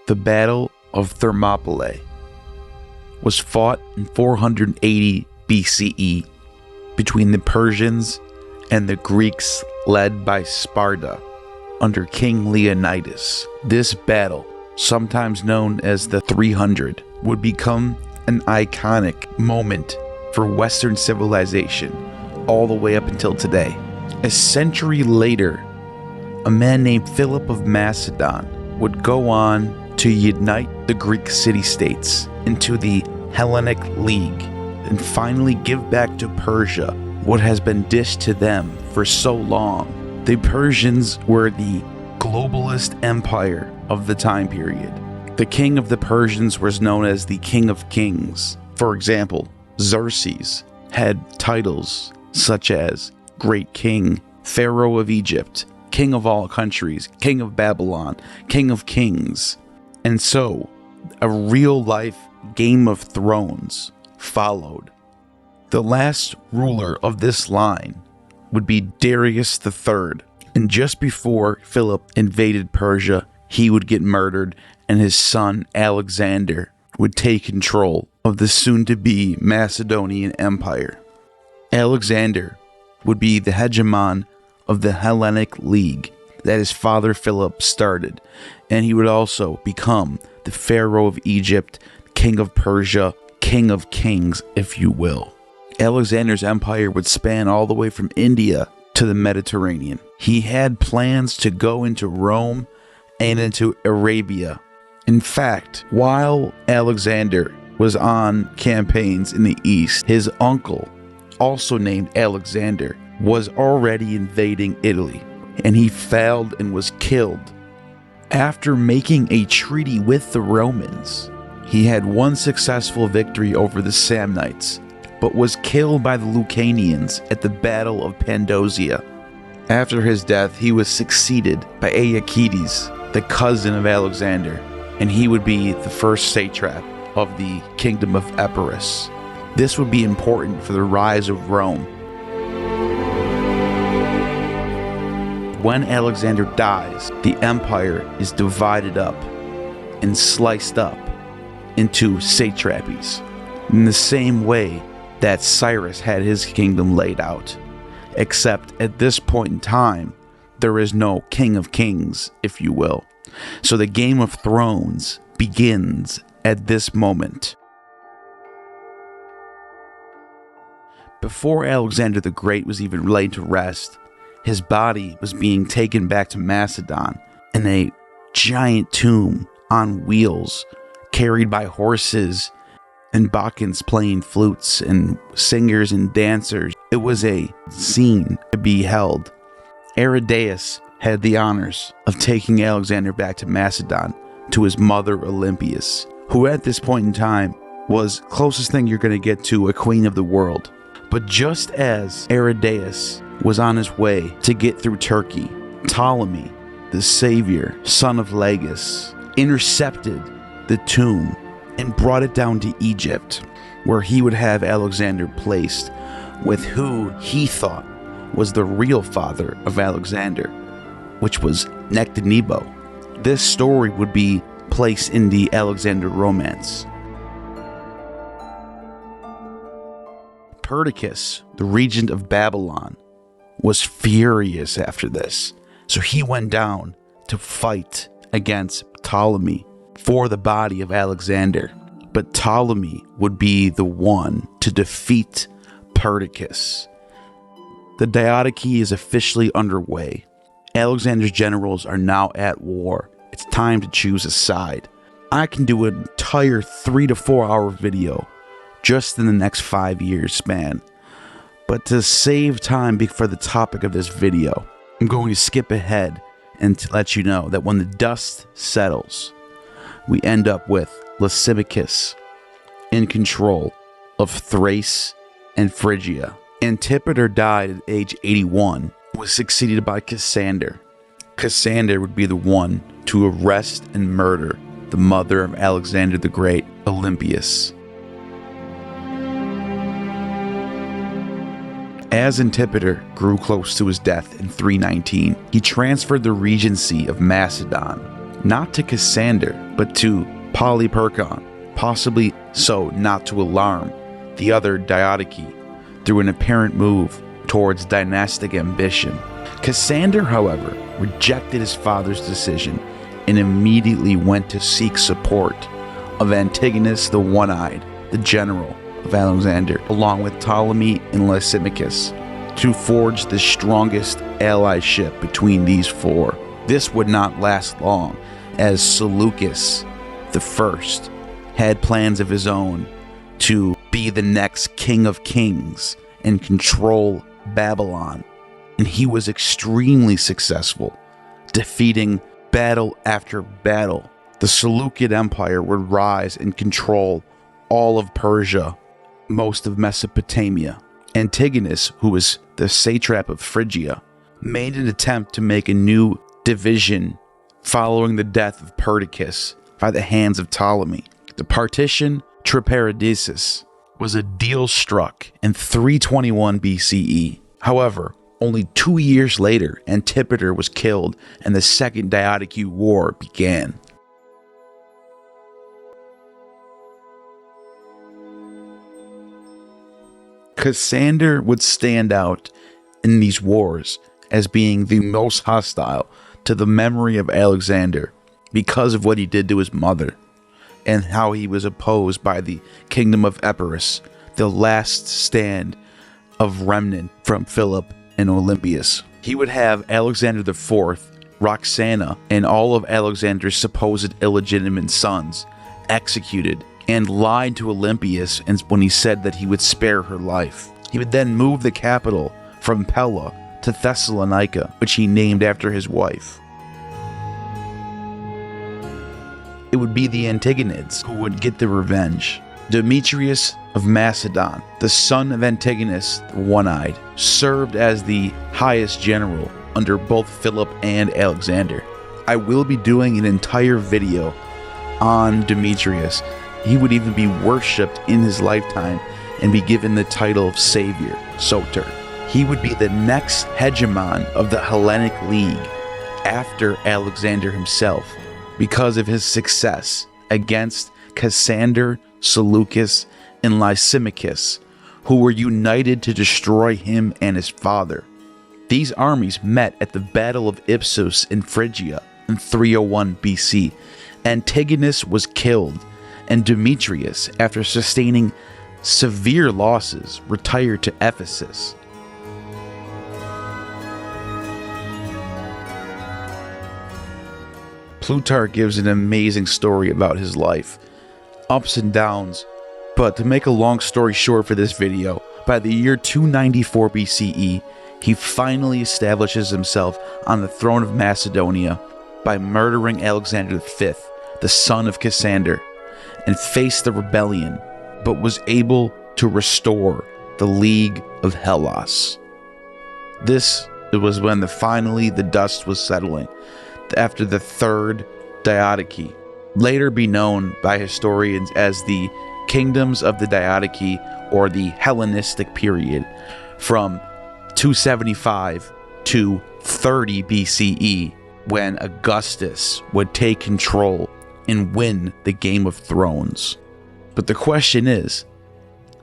The Battle of Thermopylae was fought in 480 BCE between the Persians and the Greeks led by Sparta under King Leonidas. This battle, sometimes known as the 300, would become an iconic moment for Western civilization all the way up until today. A century later, a man named Philip of Macedon would go on to unite the Greek city-states into the Hellenic League and finally give back to Persia what has been dished to them for so long. The Persians were the globalist empire of the time period. The king of the Persians was known as the King of Kings. For example, Xerxes had titles such as Great King, Pharaoh of Egypt, King of all countries, King of Babylon, King of Kings. And so, a real-life Game of Thrones followed. The last ruler of this line would be Darius III. And just before Philip invaded Persia, he would get murdered, and his son Alexander would take control of the soon-to-be Macedonian Empire. Alexander would be the hegemon of the Hellenic League that his father Philip started, and he would also become the Pharaoh of Egypt, King of Persia, King of Kings, if you will. Alexander's empire would span all the way from India to the Mediterranean. He had plans to go into Rome and into Arabia. In fact, while Alexander was on campaigns in the east, his uncle, also named Alexander, was already invading Italy, and he failed and was killed. After making a treaty with the Romans, he had one successful victory over the Samnites, but was killed by the Lucanians at the Battle of Pandosia. After his death, he was succeeded by Aeacides, the cousin of Alexander, and he would be the first satrap of the kingdom of Epirus. This would be important for the rise of Rome. When Alexander dies, the empire is divided up and sliced up into satrapies, in the same way that Cyrus had his kingdom laid out. Except at this point in time, there is no King of Kings, if you will. So the Game of Thrones begins at this moment. Before Alexander the Great was even laid to rest, his body was being taken back to Macedon in a giant tomb on wheels, carried by horses and Bacchanals playing flutes and singers and dancers. It was a scene to be held. Aridaeus had the honors of taking Alexander back to Macedon to his mother Olympias, who at this point in time was closest thing you're going to get to a queen of the world. But just as Aridaeus was on his way to get through Turkey, Ptolemy, the savior, son of Lagus, intercepted the tomb and brought it down to Egypt, where he would have Alexander placed with who he thought was the real father of Alexander, which was Nectanebo. This story would be placed in the Alexander Romance. Perdiccas, the regent of Babylon, was furious after this, so he went down to fight against Ptolemy for the body of Alexander. But Ptolemy would be the one to defeat Perdiccas. The Diadochi is officially underway. Alexander's generals are now at war. It's time to choose a side. I can do an entire 3 to 4 hour video just in the next 5 years span. But to save time for the topic of this video, I'm going to skip ahead and to let you know that when the dust settles, we end up with Lysimachus in control of Thrace and Phrygia. Antipater died at age 81, was succeeded by Cassander. Cassander would be the one to arrest and murder the mother of Alexander the Great, Olympias. As Antipater grew close to his death in 319, he transferred the regency of Macedon, not to Cassander, but to Polyperchon, possibly so not to alarm the other Diadochi through an apparent move towards dynastic ambition. Cassander, however, rejected his father's decision and immediately went to seek support of Antigonus the One-Eyed, the general of Alexander, along with Ptolemy and Lysimachus, to forge the strongest allyship between these four. This would not last long, as Seleucus I had plans of his own to be the next king of kings and control Babylon, and he was extremely successful, defeating battle after battle. The Seleucid Empire would rise and control all of Persia, most of Mesopotamia. Antigonus, who was the satrap of Phrygia, made an attempt to make a new division following the death of Perdiccas by the hands of Ptolemy. The partition Triparadisus was a deal struck in 321 BCE. However, only 2 years later, Antipater was killed and the Second Diadochi War began. Cassander would stand out in these wars as being the most hostile to the memory of Alexander because of what he did to his mother and how he was opposed by the kingdom of Epirus, the last stand of remnant from Philip and Olympias. He would have Alexander IV, Roxana, and all of Alexander's supposed illegitimate sons executed, and lied to Olympias when he said that he would spare her life. He would then move the capital from Pella to Thessalonica, which he named after his wife. It would be the Antigonids who would get the revenge. Demetrius of Macedon, the son of Antigonus the One-Eyed, served as the highest general under both Philip and Alexander. I will be doing an entire video on Demetrius. He would even be worshipped in his lifetime and be given the title of Savior, Soter. He would be the next hegemon of the Hellenic League after Alexander himself because of his success against Cassander, Seleucus, and Lysimachus, who were united to destroy him and his father. These armies met at the Battle of Ipsus in Phrygia in 301 BC. Antigonus was killed, and Demetrius, after sustaining severe losses, retired to Ephesus. Plutarch gives an amazing story about his life, ups and downs, but to make a long story short for this video, by the year 294 BCE, he finally establishes himself on the throne of Macedonia by murdering Alexander V, the son of Cassander, and faced the rebellion, but was able to restore the League of Hellas. This was when finally the dust was settling after the third Diadochi, later be known by historians as the Kingdoms of the Diadochi or the Hellenistic period, from 275 to 30 BCE, when Augustus would take control and win the Game of Thrones. But the question is,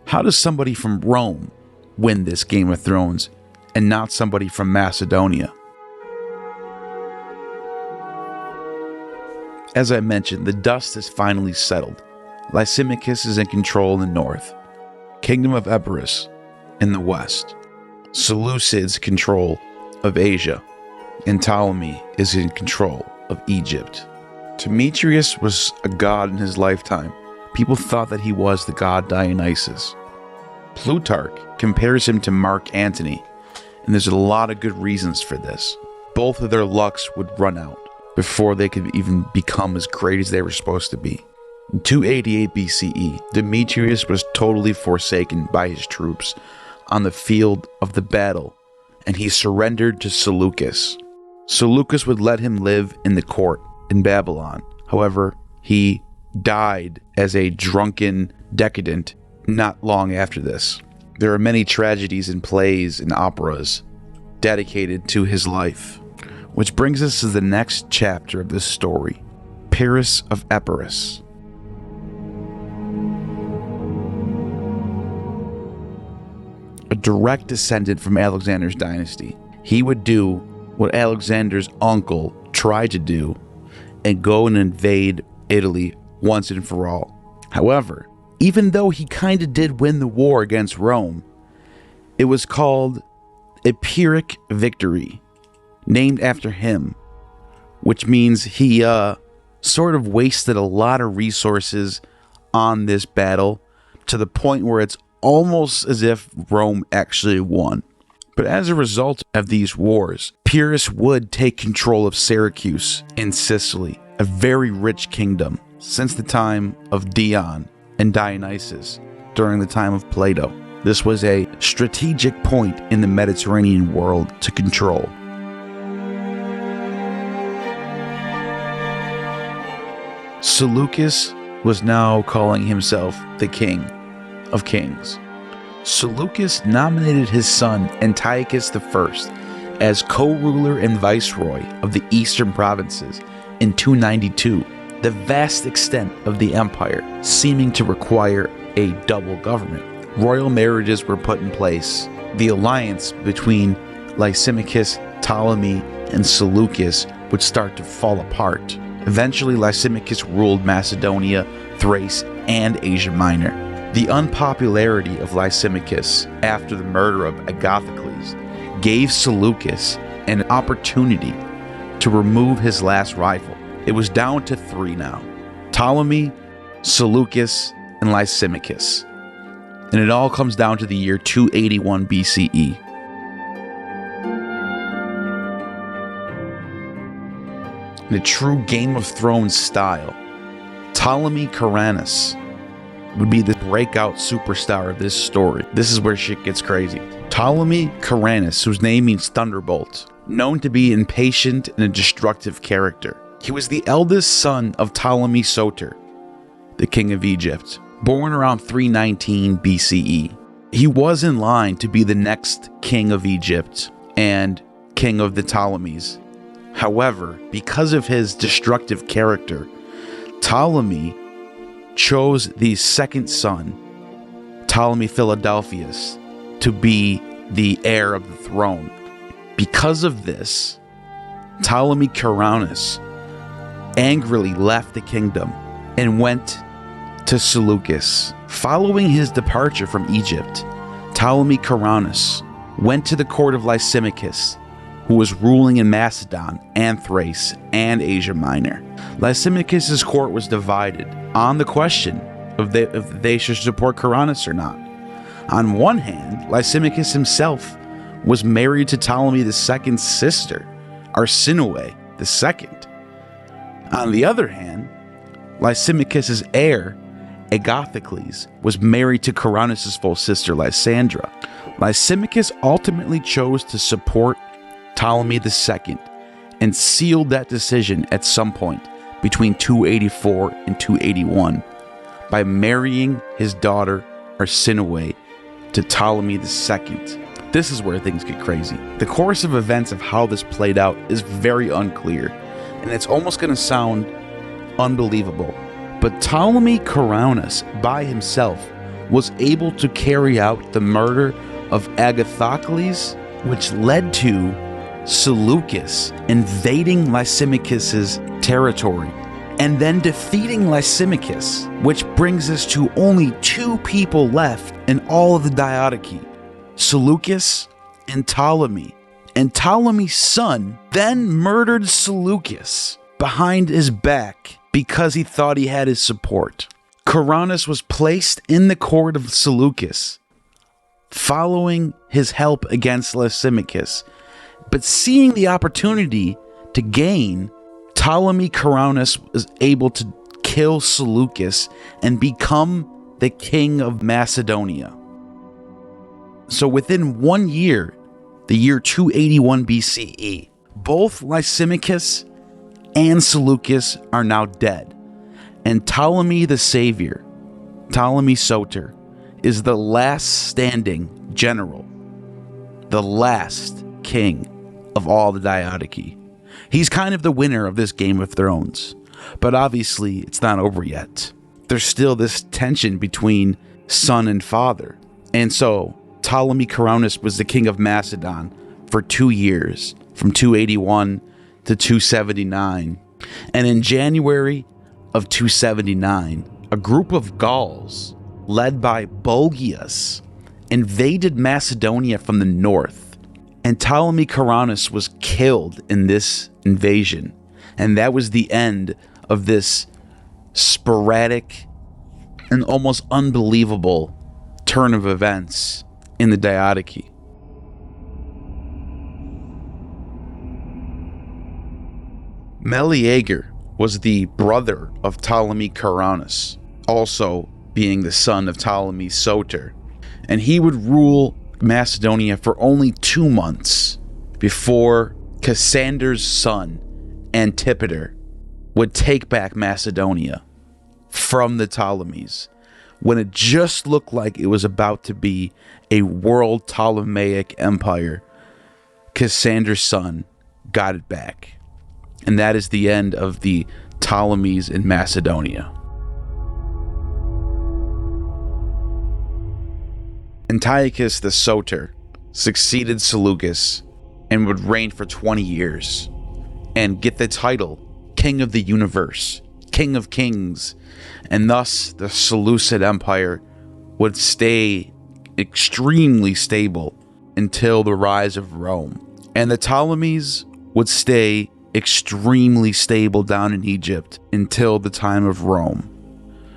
how does somebody from Rome win this Game of Thrones and not somebody from Macedonia? As I mentioned, the dust is finally settled. Lysimachus is in control in the north, Kingdom of Epirus in the west, Seleucids control of Asia, and Ptolemy is in control of Egypt. Demetrius was a god in his lifetime. People thought that he was the god Dionysus. Plutarch compares him to Mark Antony, and there's a lot of good reasons for this. Both of their lucks would run out before they could even become as great as they were supposed to be. In 288 BCE, Demetrius was totally forsaken by his troops on the field of the battle, and he surrendered to Seleucus. Seleucus would let him live in the court in Babylon. However, he died as a drunken decadent not long after this. There are many tragedies and plays and operas dedicated to his life. Which brings us to the next chapter of this story, Pyrrhus of Epirus. A direct descendant from Alexander's dynasty. He would do what Alexander's uncle tried to do and go and invade Italy once and for all. However, even though he kind of did win the war against Rome, it was called a Pyrrhic victory, named after him, which means he sort of wasted a lot of resources on this battle to the point where it's almost as if Rome actually won. But as a result of these wars, Pyrrhus would take control of Syracuse in Sicily, a very rich kingdom since the time of Dion and Dionysus during the time of Plato. This was a strategic point in the Mediterranean world to control. Seleucus was now calling himself the King of Kings. Seleucus nominated his son Antiochus I as co-ruler and viceroy of the eastern provinces in 292, the vast extent of the empire seeming to require a double government. Royal marriages were put in place. The alliance between Lysimachus, Ptolemy, and Seleucus would start to fall apart. Eventually, Lysimachus ruled Macedonia, Thrace, and Asia Minor. The unpopularity of Lysimachus after the murder of Agathocles gave Seleucus an opportunity to remove his last rival. It was down to 3 now: Ptolemy, Seleucus, and Lysimachus. And it all comes down to the year 281 BCE. In a true Game of Thrones style, Ptolemy Caranus would be the breakout superstar of this story. This is where shit gets crazy. Ptolemy Caranus, whose name means thunderbolt, known to be impatient and a destructive character. He was the eldest son of Ptolemy Soter, the king of Egypt, born around 319 BCE. He was in line to be the next king of Egypt and king of the Ptolemies. However, because of his destructive character, Ptolemy chose the second son, Ptolemy Philadelphus, to be the heir of the throne. Because of this, Ptolemy Caranus angrily left the kingdom and went to Seleucus. Following his departure from Egypt, Ptolemy Caranus went to the court of Lysimachus, who was ruling in Macedon and Thrace and Asia Minor. Lysimachus's court was divided on the question of if they should support Caranus or not. On one hand, Lysimachus himself was married to Ptolemy II's sister, Arsinoe II. On the other hand, Lysimachus's heir, Agathocles, was married to Caranus's full sister, Lysandra. Lysimachus ultimately chose to support Ptolemy II and sealed that decision at some point between 284 and 281 by marrying his daughter Arsinoe to Ptolemy II. This is where things get crazy. The course of events of how this played out is very unclear, and it's almost going to sound unbelievable. But Ptolemy Caranus by himself was able to carry out the murder of Agathocles, which led to Seleucus invading Lysimachus's territory and then defeating Lysimachus, which brings us to only 2 people left in all of the Diadochi, Seleucus and Ptolemy. And Ptolemy's son then murdered Seleucus behind his back because he thought he had his support. Caranus was placed in the court of Seleucus following his help against Lysimachus, but seeing the opportunity to gain, Ptolemy Caranus was able to kill Seleucus and become the king of Macedonia. So within 1 year, the year 281 BCE, both Lysimachus and Seleucus are now dead, and Ptolemy the Savior, Ptolemy Soter, is the last standing general, the last king of all the Diadochi. He's kind of the winner of this Game of Thrones. But obviously, it's not over yet. There's still this tension between son and father. And so, Ptolemy Coronis was the king of Macedon for 2 years, from 281 to 279. And in January of 279, a group of Gauls, led by Bulgius, invaded Macedonia from the north. And Ptolemy Coronis was killed in this invasion. And that was the end of this sporadic and almost unbelievable turn of events in the Diadochi. Meleager was the brother of Ptolemy Coronis, also being the son of Ptolemy Soter, and he would rule Macedonia for only 2 months before Cassander's son, Antipater, would take back Macedonia from the Ptolemies, when it just looked like it was about to be a world Ptolemaic empire. Cassander's son got it back. And that is the end of the Ptolemies in Macedonia. Antiochus the Soter succeeded Seleucus and would reign for 20 years and get the title King of the Universe, King of Kings, and thus the Seleucid Empire would stay extremely stable until the rise of Rome. And the Ptolemies would stay extremely stable down in Egypt until the time of Rome.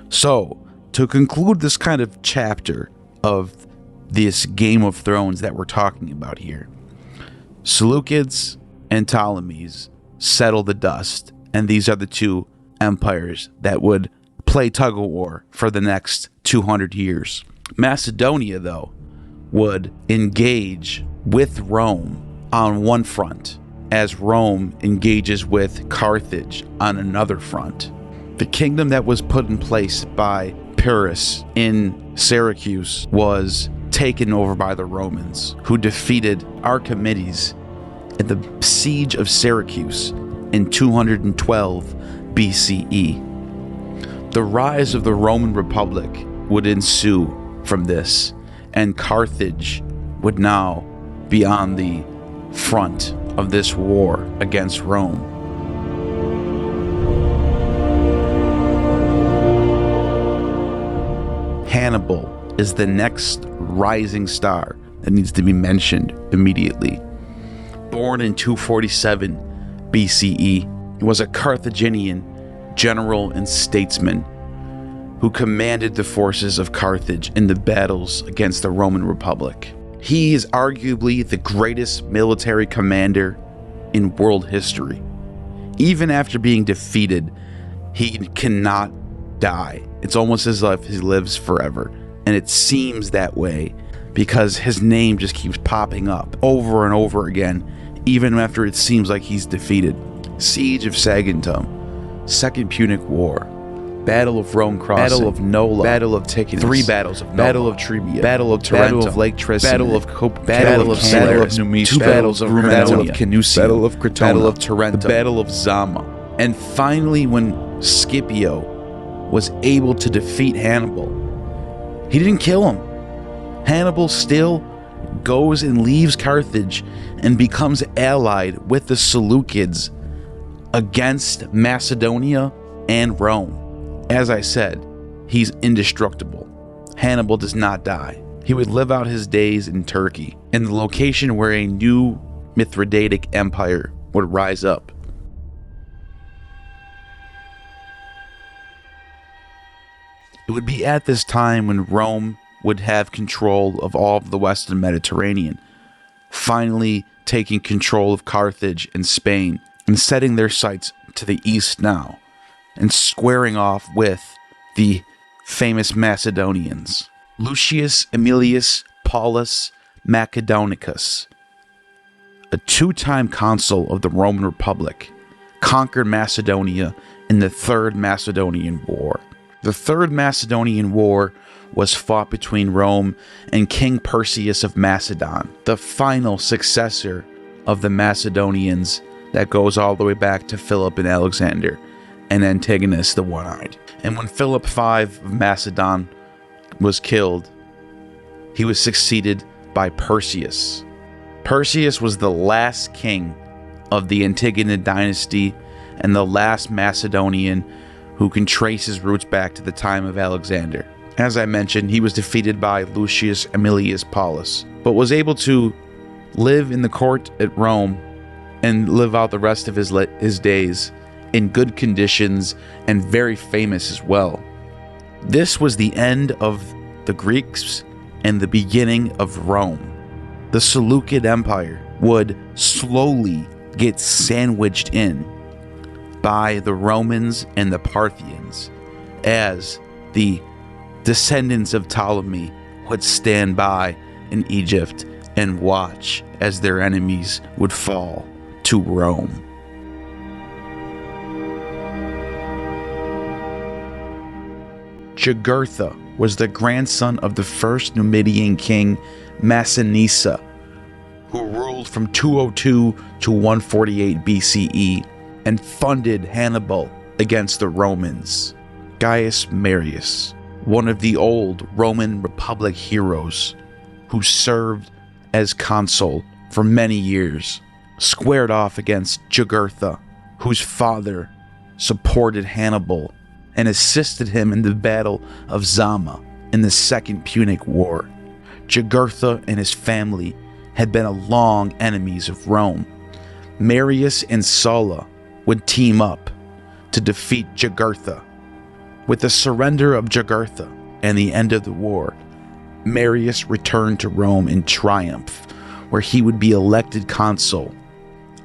So, to conclude this kind of chapter of this Game of Thrones that we're talking about here, Seleucids and Ptolemies settle the dust, and these are the two empires that would play tug-of-war for the next 200 years. Macedonia, though, would engage with Rome on one front, as Rome engages with Carthage on another front. The kingdom that was put in place by Pyrrhus in Syracuse was taken over by the Romans, who defeated Archimedes at the siege of Syracuse in 212 BCE. The rise of the Roman Republic would ensue from this, and Carthage would now be on the front of this war against Rome. Hannibal is the next rising star that needs to be mentioned immediately. Born in 247 BCE, he was a Carthaginian general and statesman who commanded the forces of Carthage in the battles against the Roman Republic. He is arguably the greatest military commander in world history. Even after being defeated, he cannot die. It's almost as if he lives forever. And it seems that way because his name just keeps popping up over and over again, even after it seems like he's defeated. Siege of Saguntum, Second Punic War, Battle of Rome Crossing, Battle of Nola, Battle of Ticinus, 3 battles of Nola, Battle of Trebia, Battle of Tarentum, Battle of Lake Trisium, Battle of Cope, Battle of Numidia, 2 battles of Rumanonia, Battle of Canusium, Battle of Crotona, Battle of Tarentum, the Battle of Zama. And finally, when Scipio was able to defeat Hannibal, he didn't kill him. Hannibal still goes and leaves Carthage and becomes allied with the Seleucids against Macedonia and Rome. As I said, he's indestructible. Hannibal does not die. He would live out his days in Turkey, in the location where a new Mithridatic empire would rise up. It would be at this time when Rome would have control of all of the Western Mediterranean, finally taking control of Carthage and Spain, and setting their sights to the east now, and squaring off with the famous Macedonians. Lucius Aemilius Paulus Macedonicus, a 2-time consul of the Roman Republic, conquered Macedonia in the Third Macedonian War. The Third Macedonian War was fought between Rome and King Perseus of Macedon, the final successor of the Macedonians that goes all the way back to Philip and Alexander, and Antigonus the One-Eyed. And when Philip V of Macedon was killed, he was succeeded by Perseus. Perseus was the last king of the Antigonid dynasty and the last Macedonian who can trace his roots back to the time of Alexander. As I mentioned, he was defeated by Lucius Aemilius Paulus, but was able to live in the court at Rome and live out the rest of his days in good conditions and very famous as well. This was the end of the Greeks and the beginning of Rome. The Seleucid Empire would slowly get sandwiched in by the Romans and the Parthians as the descendants of Ptolemy would stand by in Egypt and watch as their enemies would fall to Rome. Jugurtha was the grandson of the first Numidian king Massinissa, who ruled from 202 to 148 BCE and funded Hannibal against the Romans. Gaius Marius, one of the old Roman Republic heroes who served as consul for many years, squared off against Jugurtha, whose father supported Hannibal and assisted him in the Battle of Zama in the Second Punic War. Jugurtha and his family had been long enemies of Rome. Marius and Sulla would team up to defeat Jugurtha. With the surrender of Jugurtha and the end of the war, Marius returned to Rome in triumph, where he would be elected consul,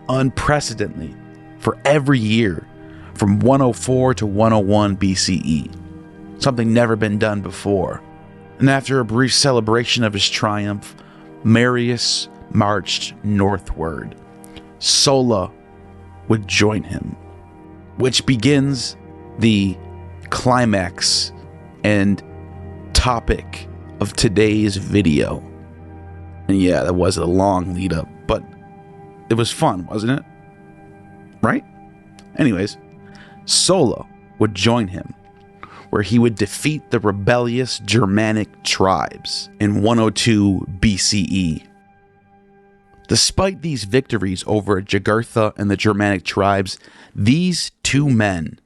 unprecedentedly, for every year from 104 to 101 BCE, something never been done before. And after a brief celebration of his triumph, Marius marched northward. Sulla would join him, which begins the climax and topic of today's video. And yeah, that was a long lead up, but it was fun, wasn't it? Right? Anyways, Sulla would join him, where he would defeat the rebellious Germanic tribes in 102 BCE. Despite these victories over Jugurtha and the Germanic tribes, these two men,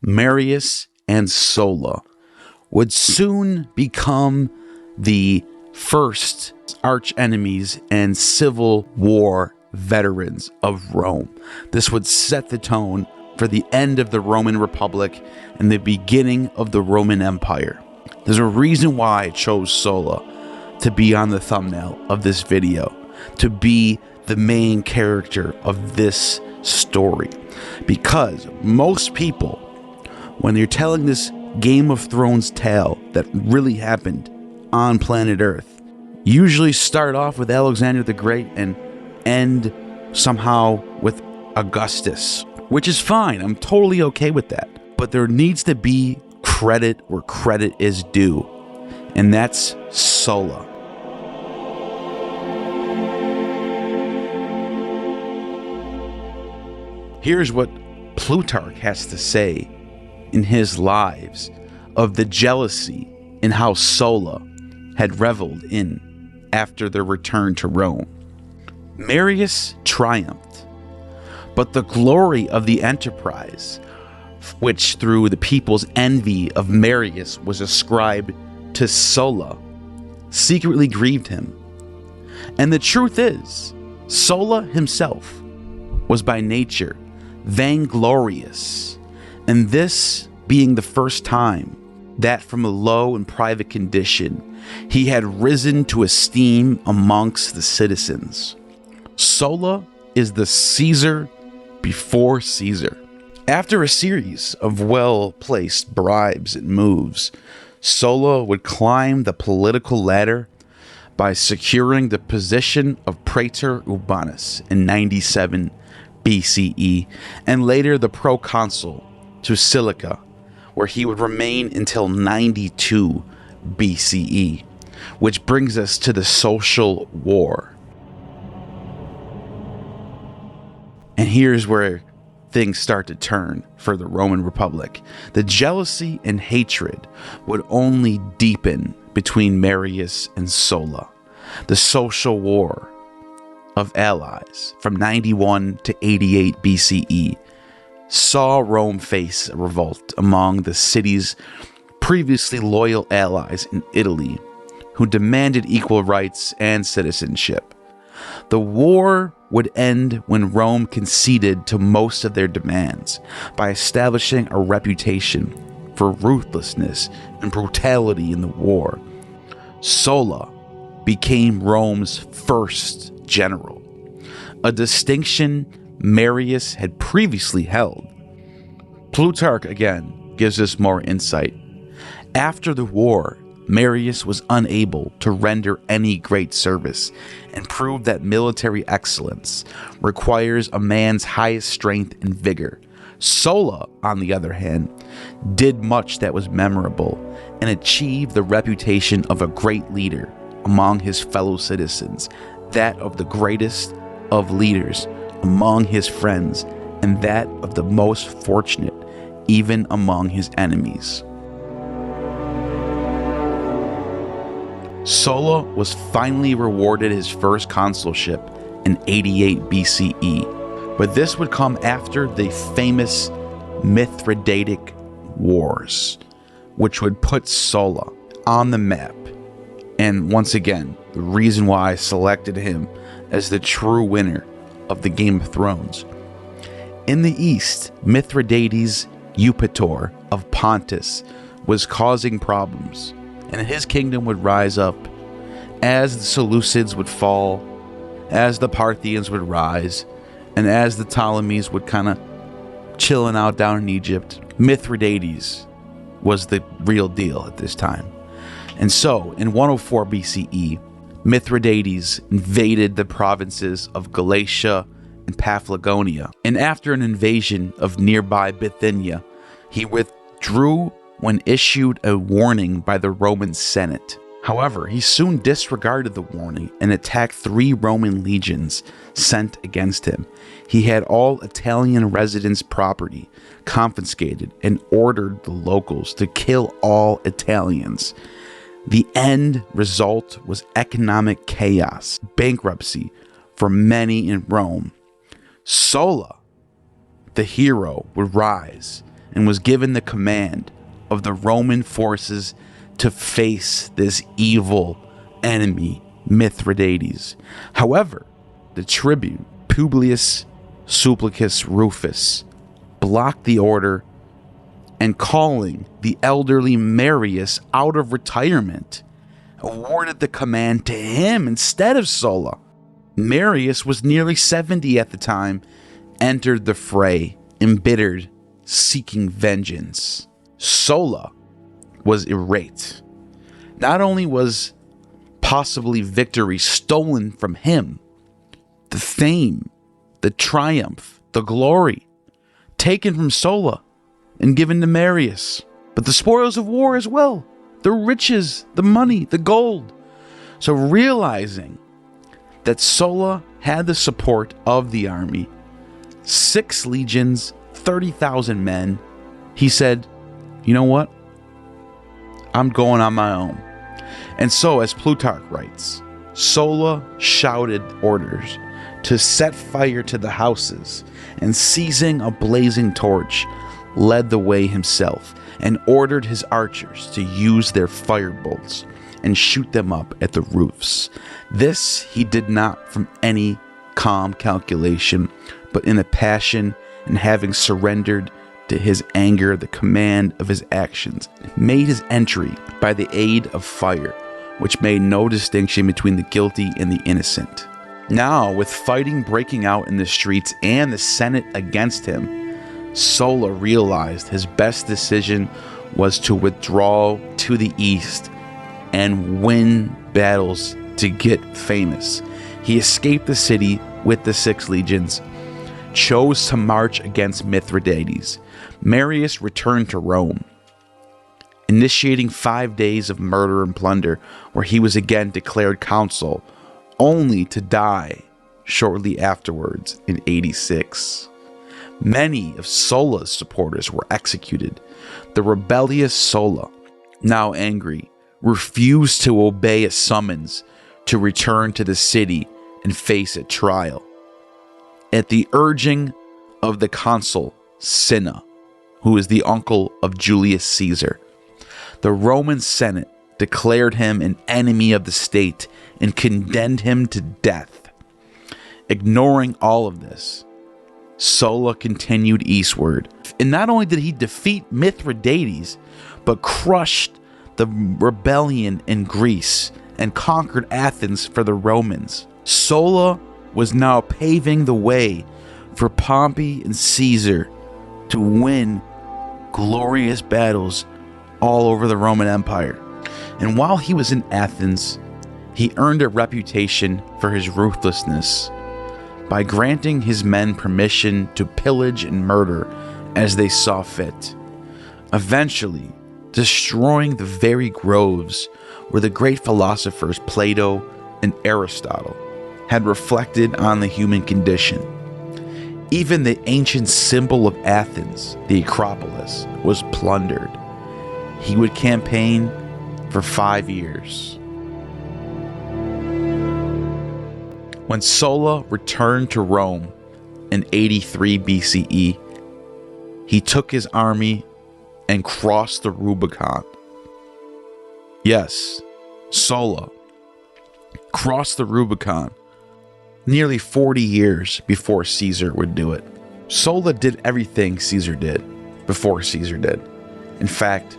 Marius and Sulla, would soon become the first archenemies and civil war veterans of Rome. This would set the tone for the end of the Roman Republic and the beginning of the Roman Empire. There's a reason why I chose Sulla to be on the thumbnail of this video, to be the main character of this story. Because most people, when you're telling this Game of Thrones tale that really happened on planet Earth, usually start off with Alexander the Great and end somehow with Augustus, which is fine. I'm totally okay with that. But there needs to be credit where credit is due, and that's Sulla. Here's what Plutarch has to say in his Lives of the jealousy in how Sulla had reveled in after their return to Rome. Marius triumphed, but the glory of the enterprise, which through the people's envy of Marius was ascribed to Sulla, secretly grieved him. And the truth is, Sulla himself was by nature vainglorious, and this being the first time that from a low and private condition he had risen to esteem amongst the citizens. Sulla is the Caesar before Caesar. After a series of well-placed bribes and moves, Sulla would climb the political ladder by securing the position of Praetor Urbanus in 97 BCE, and later the proconsul to Cilicia, where he would remain until 92 BCE, which brings us to the Social War. And here's where things start to turn for the Roman Republic. The jealousy and hatred would only deepen between Marius and Sulla. The social war of allies from 91 to 88 BCE saw Rome face a revolt among the city's previously loyal allies in Italy, who demanded equal rights and citizenship. The war would end when Rome conceded to most of their demands by establishing a reputation for ruthlessness and brutality in the war. Sulla became Rome's first general, a distinction Marius had previously held. Plutarch again gives us more insight. After the war, Marius was unable to render any great service and proved that military excellence requires a man's highest strength and vigor. Sulla, on the other hand, did much that was memorable and achieved the reputation of a great leader among his fellow citizens, that of the greatest of leaders among his friends, and that of the most fortunate even among his enemies. Sulla was finally rewarded his first consulship in 88 BCE, but this would come after the famous Mithridatic Wars, which would put Sulla on the map. And once again, the reason why I selected him as the true winner of the Game of Thrones. In the east, Mithridates Eupator of Pontus was causing problems, and his kingdom would rise up as the Seleucids would fall, as the Parthians would rise, and as the Ptolemies would kind of chilling out down in Egypt. Mithridates was the real deal at this time. And so, in 104 BCE, Mithridates invaded the provinces of Galatia and Paphlagonia, and after an invasion of nearby Bithynia, he withdrew when issued a warning by the Roman Senate. However, he soon disregarded the warning and attacked 3 Roman legions sent against him. He had all Italian residents' property confiscated and ordered the locals to kill all Italians. The end result was economic chaos, bankruptcy for many in Rome. Sulla, the hero, would rise and was given the command of the Roman forces to face this evil enemy, Mithridates. However, the tribune, Publius Sulpicius Rufus, blocked the order and, calling the elderly Marius out of retirement, awarded the command to him instead of Sulla. Marius was nearly 70 at the time, entered the fray, embittered, seeking vengeance. Sulla was irate. Not only was possibly victory stolen from him, the fame, the triumph, the glory taken from Sulla and given to Marius, but the spoils of war as well, the riches, the money, the gold. So realizing that Sulla had the support of the army, 6 legions, 30,000 men, he said, you know what? I'm going on my own. And so, as Plutarch writes, Sulla shouted orders to set fire to the houses, and seizing a blazing torch, led the way himself, and ordered his archers to use their firebolts and shoot them up at the roofs. This he did not from any calm calculation, but in a passion, and having surrendered to his anger the command of his actions, made his entry by the aid of fire, which made no distinction between the guilty and the innocent. Now, with fighting breaking out in the streets and the Senate against him, Sulla realized his best decision was to withdraw to the east and win battles to get famous. He escaped the city with the 6 legions, chose to march against Mithridates. Marius returned to Rome, initiating 5 days of murder and plunder, where he was again declared consul, only to die shortly afterwards in 86. Many of Sulla's supporters were executed. The rebellious Sulla, now angry, refused to obey a summons to return to the city and face a trial. At the urging of the consul Cinna, who is the uncle of Julius Caesar, the Roman Senate declared him an enemy of the state and condemned him to death. Ignoring all of this, Sulla continued eastward, and not only did he defeat Mithridates, but crushed the rebellion in Greece and conquered Athens for the Romans. Sulla was now paving the way for Pompey and Caesar to win glorious battles all over the Roman Empire. And while he was in Athens, he earned a reputation for his ruthlessness by granting his men permission to pillage and murder as they saw fit, eventually destroying the very groves where the great philosophers Plato and Aristotle had reflected on the human condition. Even the ancient symbol of Athens, the Acropolis, was plundered. He would campaign for 5 years. When Sulla returned to Rome in 83 BCE, he took his army and crossed the Rubicon. Yes, Sulla crossed the Rubicon nearly 40 years before Caesar would do it. Sulla did everything Caesar did before Caesar did. In fact,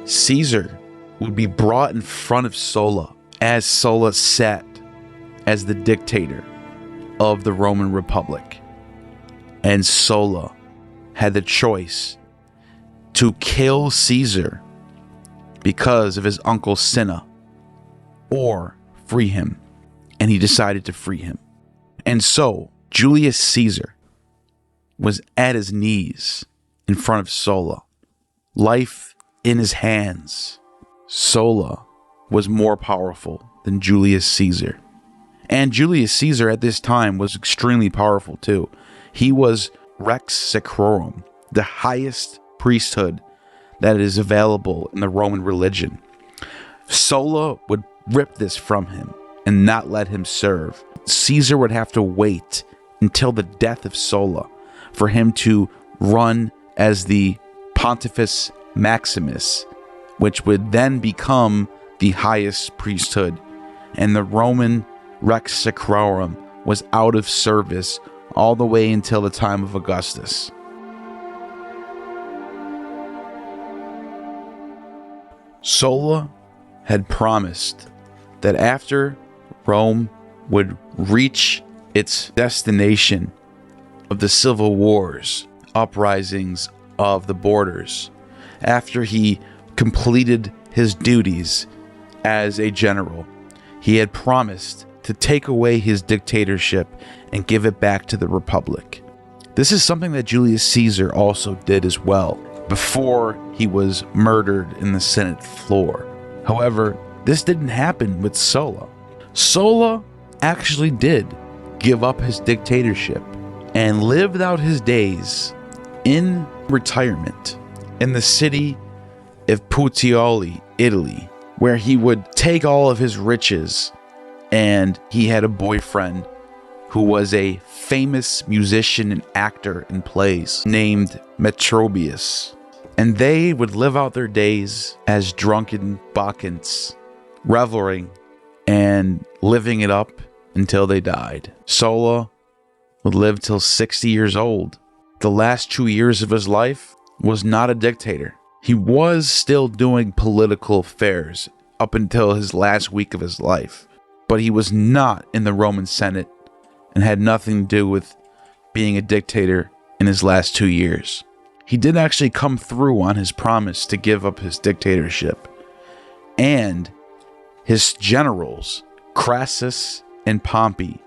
Caesar would be brought in front of Sulla as Sulla sat as the dictator of the Roman Republic. And Sulla had the choice to kill Caesar because of his uncle Cinna or free him. And he decided to free him. And so Julius Caesar was at his knees in front of Sulla, life in his hands. Sulla was more powerful than Julius Caesar. And Julius Caesar at this time was extremely powerful too. He was Rex Sacrorum, the highest priesthood that is available in the Roman religion. Sulla would rip this from him and not let him serve. Caesar would have to wait until the death of Sulla for him to run as the Pontifex Maximus, which would then become the highest priesthood. And the Roman Rex Sacrorum was out of service all the way until the time of Augustus. Sulla had promised that after Rome would reach its destination of the civil wars, uprisings of the borders, after he completed his duties as a general, he had promised to take away his dictatorship and give it back to the Republic. This is something that Julius Caesar also did as well, before he was murdered in the Senate floor. However, this didn't happen with Sulla. Sulla actually did give up his dictatorship and lived out his days in retirement in the city of Puteoli, Italy, where he would take all of his riches, and he had a boyfriend who was a famous musician and actor in plays named Mithridates. And they would live out their days as drunken Bacchants, reveling and living it up until they died. Sulla would live till 60 years old. The last 2 years of his life was not a dictator. He was still doing political affairs up until his last week of his life, but he was not in the Roman Senate and had nothing to do with being a dictator in his last 2 years. He did actually come through on his promise to give up his dictatorship, and his generals, Crassus and Pompey,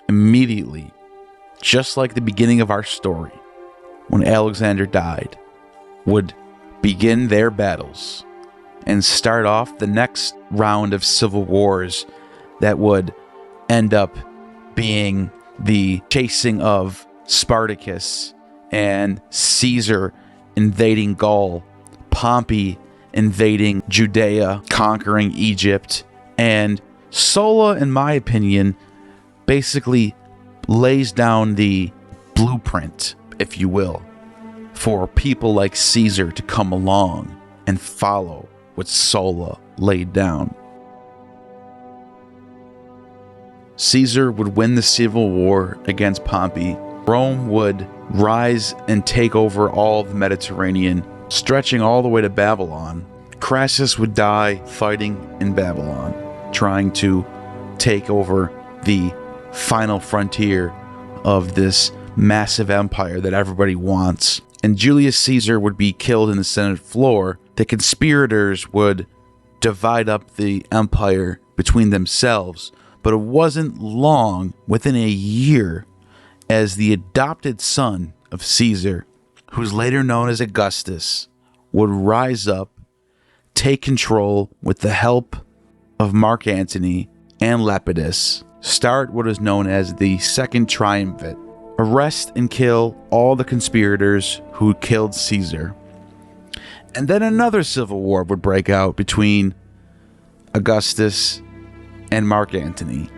immediately, just like the beginning of our story, when Alexander died, would begin their battles and start off the next round of civil wars that would end up being the chasing of Spartacus and Caesar invading Gaul, Pompey invading Judea, conquering Egypt, and Sulla, in my opinion, basically lays down the blueprint, if you will, for people like Caesar to come along and follow what Sulla laid down. Caesar would win the civil war against Pompey. Rome would rise and take over all of the Mediterranean, stretching all the way to Babylon. Crassus would die fighting in Babylon, trying to take over the final frontier of this massive empire that everybody wants. And Julius Caesar would be killed in the Senate floor. The conspirators would divide up the empire between themselves, but it wasn't long, within a year, as the adopted son of Caesar, who's later known as Augustus, would rise up, take control with the help of Mark Antony and Lepidus, start what is known as the Second Triumvirate, arrest and kill all the conspirators who killed Caesar. And then another civil war would break out between Augustus and Mark Antony.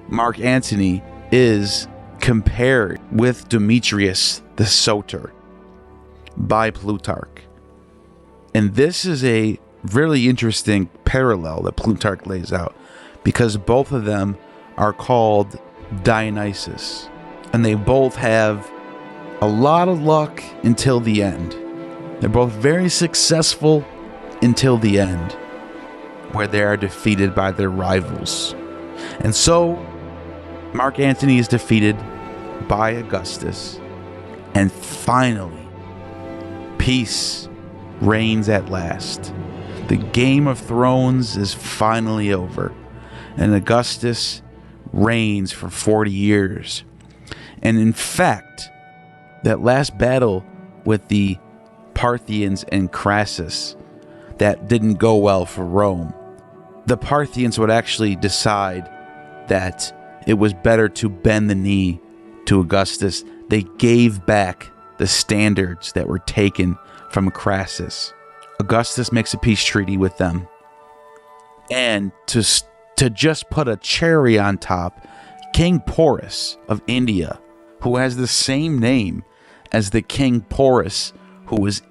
Mark Antony is compared with Demetrius the Soter by Plutarch. And this is a really interesting parallel that Plutarch lays out, because both of them are called Dionysus, and they both have a lot of luck until the end. They're both very successful until the end, where they are defeated by their rivals. And so Mark Antony is defeated by Augustus, and finally peace reigns at last. The Game of Thrones is finally over, and Augustus reigns for 40 years. And in fact, that last battle with the Parthians and Crassus, that didn't go well for Rome. The Parthians would actually decide that it was better to bend the knee to Augustus. They gave back the standards that were taken from Crassus. Augustus makes a peace treaty with them. And to just put a cherry on top, King Porus of India, who has the same name as the King Porus who was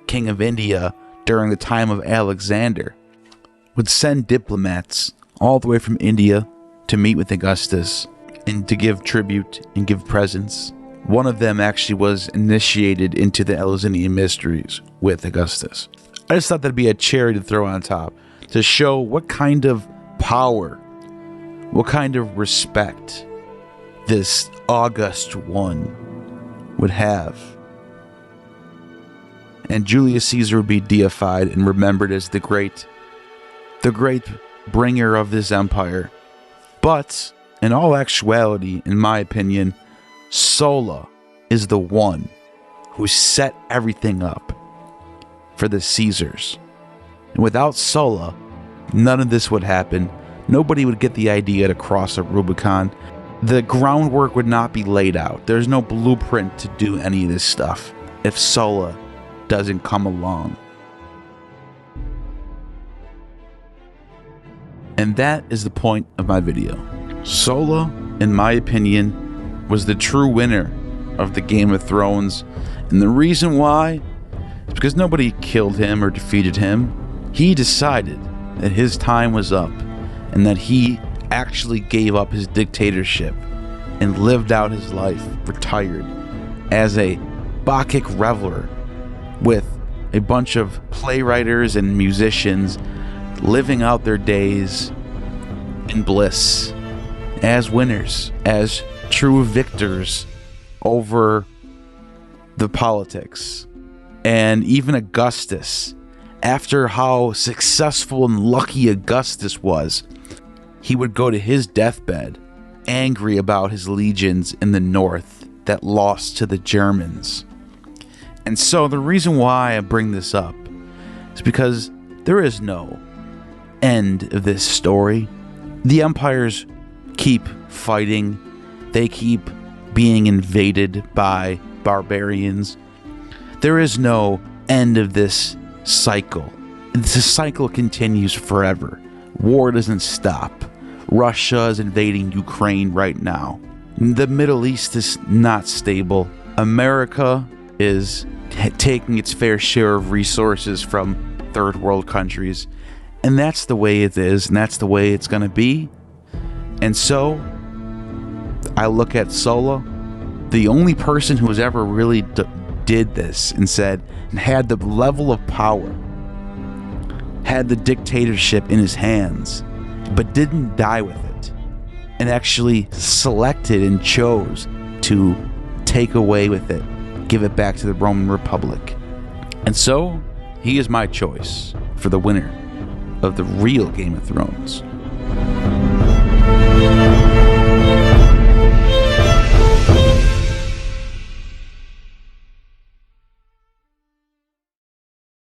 king of India during the time of Alexander, would send diplomats all the way from India to meet with Augustus and to give tribute and give presents. One of them actually was initiated into the Eleusinian mysteries with Augustus. I just thought that'd be a cherry to throw on top to show what kind of power, what kind of respect this August one would have. And Julius Caesar would be deified and remembered as the great bringer of this empire. But in all actuality, in my opinion, Sulla is the one who set everything up for the Caesars. And without Sulla, none of this would happen. Nobody would get the idea to cross a Rubicon. The groundwork would not be laid out. There's no blueprint to do any of this stuff if Sulla doesn't come along. And that is the point of my video. Sulla, in my opinion, was the true winner of the Game of Thrones. And the reason why is because nobody killed him or defeated him. He decided that his time was up and that he actually gave up his dictatorship and lived out his life retired as a Bacchic reveler with a bunch of playwriters and musicians living out their days in bliss as winners, as true victors over the politics. And even Augustus, after how successful and lucky Augustus was, he would go to his deathbed angry about his legions in the north that lost to the Germans. And so the reason why I bring this up is because there is no end of this story. The empires keep fighting. They keep being invaded by barbarians. There is no end of this cycle. This cycle continues forever. War doesn't stop. Russia is invading Ukraine right now. The Middle East is not stable. America is taking its fair share of resources from third world countries. And that's the way it is, and that's the way it's going to be. And so, I look at Sulla, the only person who has ever really did this and said, and had the level of power, had the dictatorship in his hands, but didn't die with it, and actually selected and chose to take away with it, give it back to the Roman Republic. And so, he is my choice for the winner of the real Game of Thrones.